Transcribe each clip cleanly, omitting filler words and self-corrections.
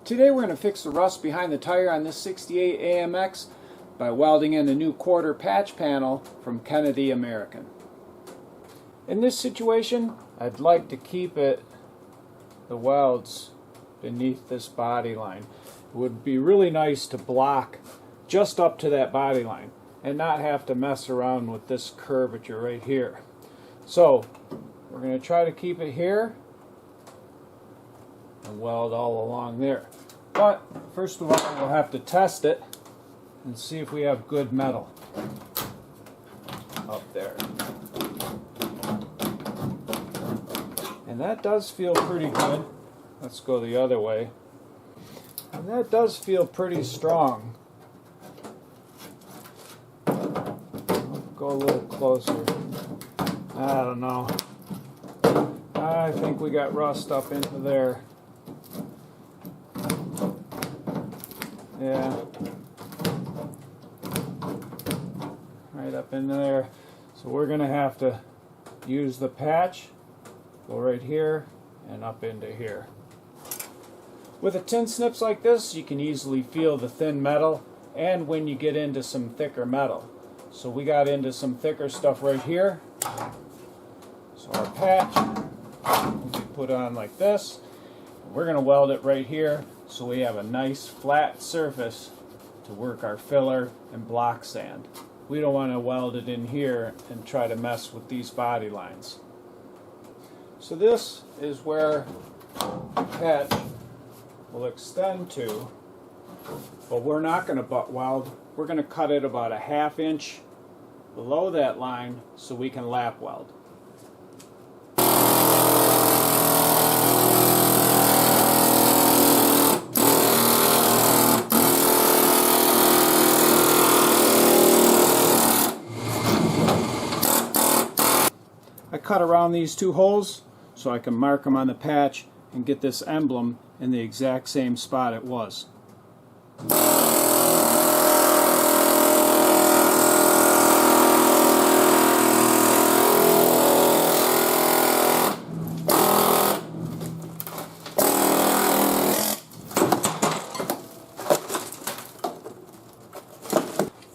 Today we're going to fix the rust behind the tire on this 68 AMX by welding in a new quarter patch panel from Kennedy American. In this situation, I'd like to keep the welds beneath this body line. It would be really nice to block just up to that body line and not have to mess around with this curvature right here. So we're going to try to keep it here and weld all along there. But first of all, we'll have to test it and see if we have good metal up there. And that does feel pretty good. Let's go the other way. And that does feel pretty strong. I'll go a little closer. I don't know. I think we got rust up into there. Yeah. Right up in there. So we're going to have to use the patch, go right here and up into here. With a tin snips like this, you can easily feel the thin metal and when you get into some thicker metal. So we got into some thicker stuff right here. So our patch will be put on like this. We're going to weld it right here so we have a nice flat surface to work our filler and block sand. We don't want to weld it in here and try to mess with these body lines. So this is where the patch will extend to, but we're not going to butt weld. We're going to cut it about a ½ inch below that line so we can lap weld. I cut around these two holes so I can mark them on the patch and get this emblem in the exact same spot it was.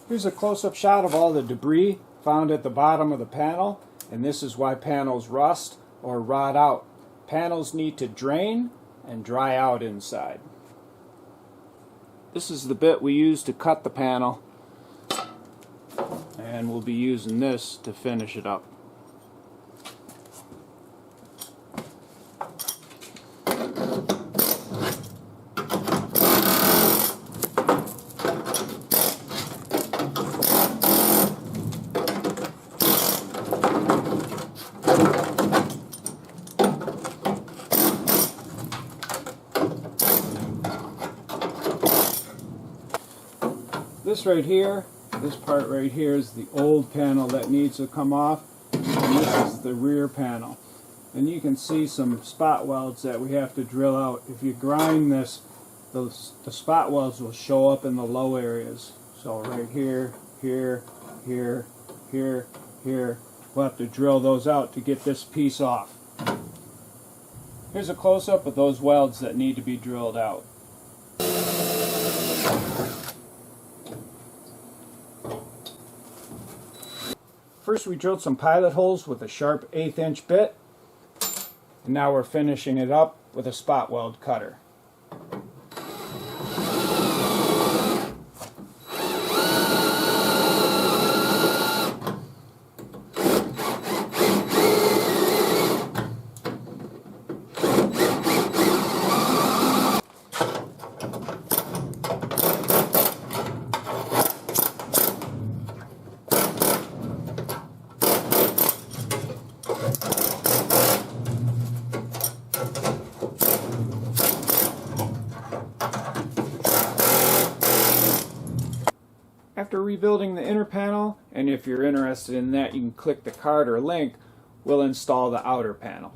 Here's a close-up shot of all the debris found at the bottom of the panel, and this is why panels rust or rot out. Panels need to drain and dry out inside. This is the bit we use to cut the panel, and we'll be using this to finish it up. This right here, this part right here is the old panel that needs to come off, and this is the rear panel. And you can see some spot welds that we have to drill out. If you grind this, the spot welds will show up in the low areas. So right here, here, here, here, here. We'll have to drill those out to get this piece off. Here's a close-up of those welds that need to be drilled out. First we drilled some pilot holes with a sharp 1/8 inch bit, and now we're finishing it up with a spot weld cutter. After rebuilding the inner panel, and if you're interested in that, you can click the card or link, we'll install the outer panel.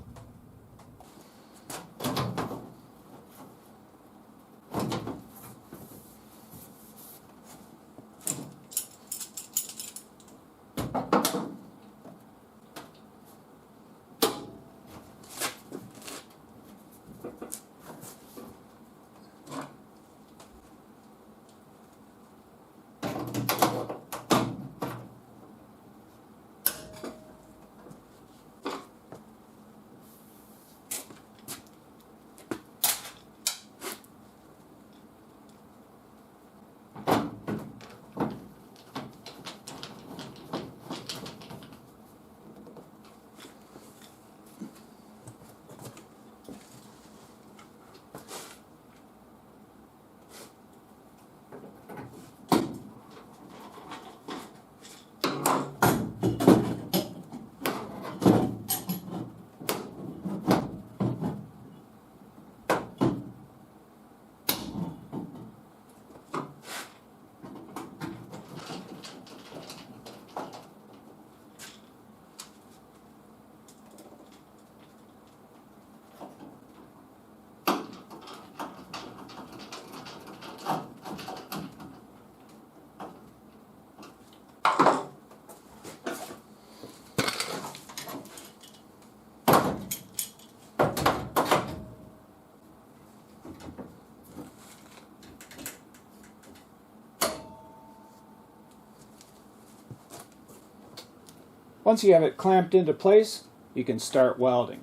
Once you have it clamped into place, you can start welding.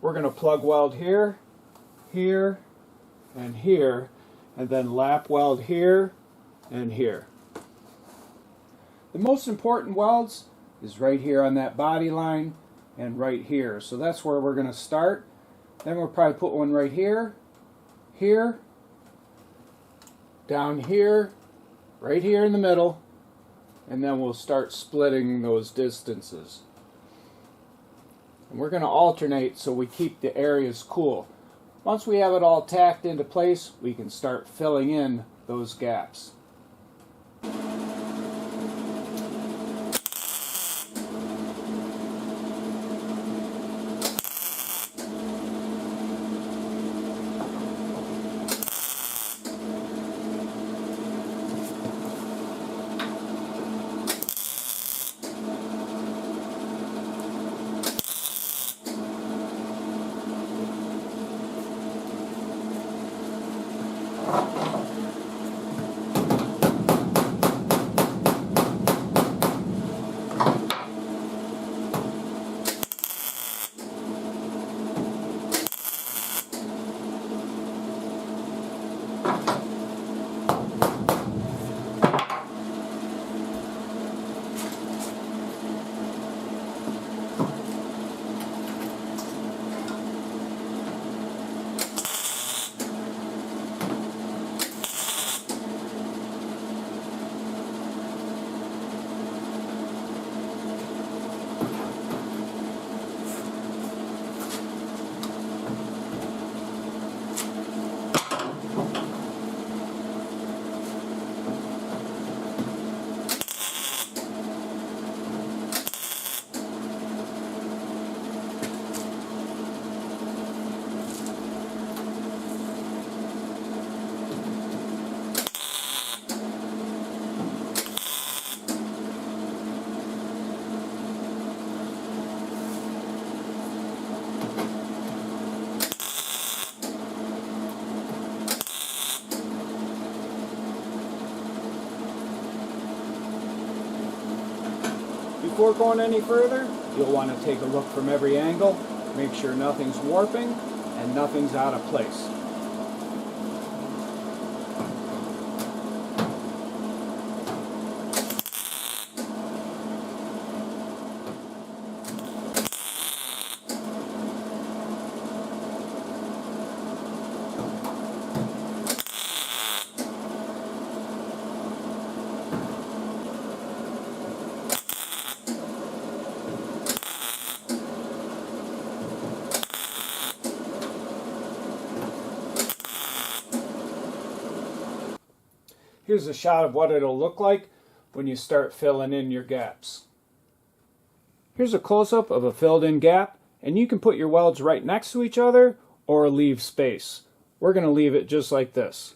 We're going to plug weld here, here, and here, and then lap weld here and here. The most important welds is right here on that body line and right here. So that's where we're going to start. Then we'll probably put one right here, here, down here, right here in the middle, and then we'll start splitting those distances. And we're going to alternate so we keep the areas cool. Once we have it all tacked into place, we can start filling in those gaps. Before going any further, you'll want to take a look from every angle, make sure nothing's warping and nothing's out of place. Here's a shot of what it'll look like when you start filling in your gaps. Here's a close-up of a filled in gap, and you can put your welds right next to each other or leave space. We're going to leave it just like this.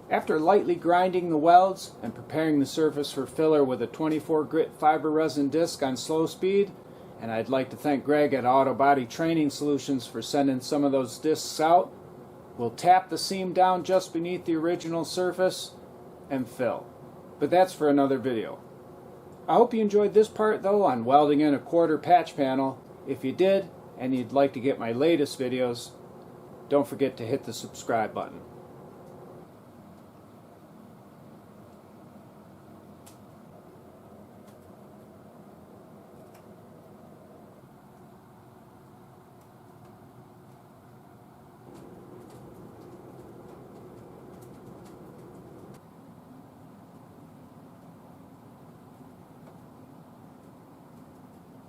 After lightly grinding the welds and preparing the surface for filler with a 24 grit fiber resin disc on slow speed, and I'd like to thank Greg at Autobody Training Solutions for sending some of those discs out, we'll tap the seam down just beneath the original surface and fill. But that's for another video. I hope you enjoyed this part though on welding in a quarter patch panel. If you did, and you'd like to get my latest videos, don't forget to hit the subscribe button.